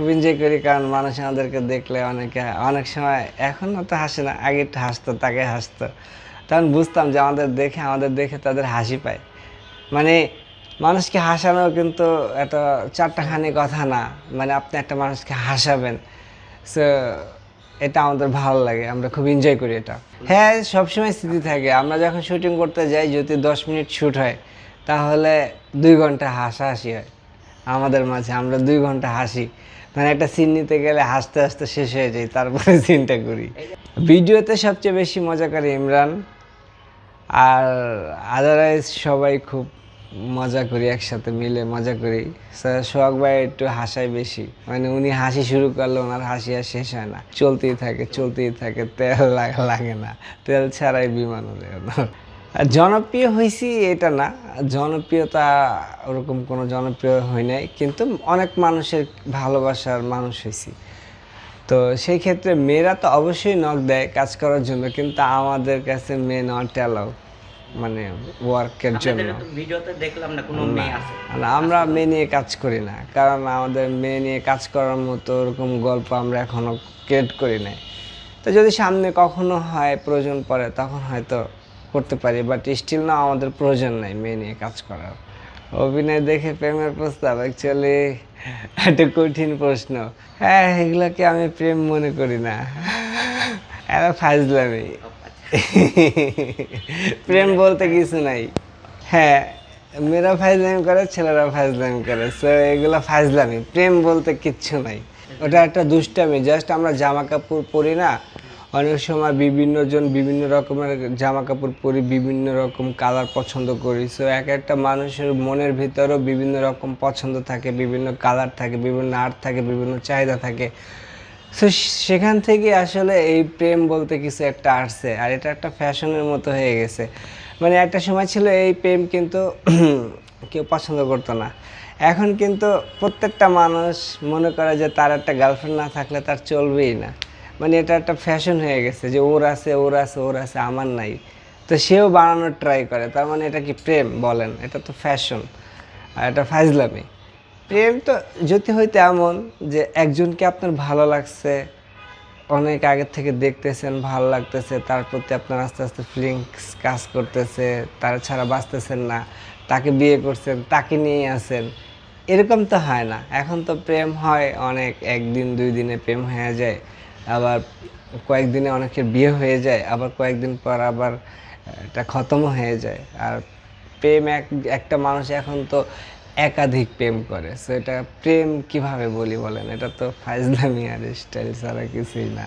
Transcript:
খুব এনজয় করি, কারণ মানুষ আমাদেরকে দেখলে অনেক সময় এখন তো হাসে না, আগে একটু হাসতো, তাকে হাসতো, তখন বুঝতাম যে আমাদের দেখে তাদের হাসি পায়। মানে মানুষকে হাসানো কিন্তু এত চারটাখানি কথা না, মানে আপনি একটা মানুষকে হাসাবেন, সো এটা আমাদের ভালো লাগে, আমরা খুব এনজয় করি এটা। হ্যাঁ, সবসময় স্মৃতি থাকে। আমরা যখন শুটিং করতে যাই, যদি 10 মিনিট শ্যুট হয় তাহলে 2 ঘন্টা হাসাহাসি হয় আমাদের মাঝে। আমরা 2 ঘন্টা হাসি, মানে একটা সিন নিতে গেলে হাসতে হাসতে শেষ হয়ে যায়, তারপরে সিনটা করি। ভিডিওতে সবচেয়ে বেশি মজা করে ইমরান, আর আদারওয়াইজ সবাই খুব মজা করি, একসাথে মিলে মজা করি। সোহাগ ভাই একটু হাসায় বেশি, মানে উনি হাসি শুরু করলে ওনার হাসি আর শেষ হয় না, চলতেই থাকে, তেল লাগে না, তেল ছাড়াই বিমান ওড়ে ওনার। আর জনপ্রিয় হয়েছি এটা না, জনপ্রিয়তা ওরকম কোনো জনপ্রিয় হয় নাই, কিন্তু অনেক মানুষের ভালোবাসার মানুষ হয়েছি। তো সেই ক্ষেত্রে মেয়েরা তো অবশ্যই নক দেয় কাজ করার জন্য, কিন্তু আমাদের কাছে মেয়ে নট অ্যালাউ, মানে ওয়ার্কের জন্য। ভিডিওতে দেখলাম না কোনো মেয়ে আছে। আমরা মেয়ে নিয়ে কাজ করি না, কারণ আমাদের মেয়ে নিয়ে কাজ করার মতো ওরকম গল্প আমরা এখনো ক্রিয়েট করি নাই। তো যদি সামনে কখনো হয়, প্রয়োজন পড়ে, তখন হয়তো করতে পারি, বাট স্টিল না, আমাদের প্রয়োজন নাই মেয়ে নিয়ে কাজ করার। অভিনয় দেখে প্রেমের প্রস্তাব অ্যাকচুয়ালি একটা কঠিন প্রশ্ন। হ্যাঁ, এগুলোকে আমি প্রেম মনে করি না, এরা ফাজলামি। প্রেম বলতে কিছু নাই। হ্যাঁ, মেয়েরা ফাজলামি করে, ছেলেরা ফাজলামি করে, সো এগুলো ফাজলামি, প্রেম বলতে কিচ্ছু নাই। ওটা একটা দুষ্টামি। জাস্ট আমরা জামা কাপড় পরি না, অনেক সময় বিভিন্ন জন বিভিন্ন রকমের জামা কাপড় পরি, বিভিন্ন রকম কালার পছন্দ করি। সো এক একটা মানুষের মনের ভিতরেও বিভিন্ন রকম পছন্দ থাকে, বিভিন্ন কালার থাকে, বিভিন্ন আর্ট থাকে, বিভিন্ন চাহিদা থাকে। সো সেখান থেকে আসলে এই প্রেম বলতে কিছু একটা আসছে, আর এটা একটা ফ্যাশনের মতো হয়ে গেছে। মানে একটা সময় ছিল এই প্রেম কিন্তু কেউ পছন্দ করতো না, এখন কিন্তু প্রত্যেকটা মানুষ মনে করে যে তার একটা গার্লফ্রেন্ড না থাকলে তার চলবেই না। মানে এটা একটা ফ্যাশন হয়ে গেছে যে ওর আছে আমার নাই, তো সেও বানানোর ট্রাই করে। তার মানে এটা কি প্রেম বলেন? এটা তো ফ্যাশন, আর এটা ফাজলামি। প্রেম তো যদি হইতে এমন যে একজনকে আপনার ভালো লাগছে, অনেক আগের থেকে দেখতেছেন, ভালো লাগতেছে, তার প্রতি আপনার আস্তে আস্তে ফিলিংস কাজ করতেছে, তার ছাড়া বাঁচতেছেন না, তাকে বিয়ে করছেন, তাকে নিয়েই আছেন, এরকম তো হয় না। এখন তো প্রেম হয় অনেক, 1 দিন 2 দিনে প্রেম হয়ে যায়, আবার কয়েকদিনে অনেকের বিয়ে হয়ে যায়, আবার কয়েকদিন পর আবার এটা খতমও হয়ে যায়। আর প্রেম একটা মানুষ এখন তো একাধিক প্রেম করে, সো এটা প্রেম কিভাবে বলি বলেন? এটা তো ফাইজলামি আর স্টাইল ছাড়া কিছুই না।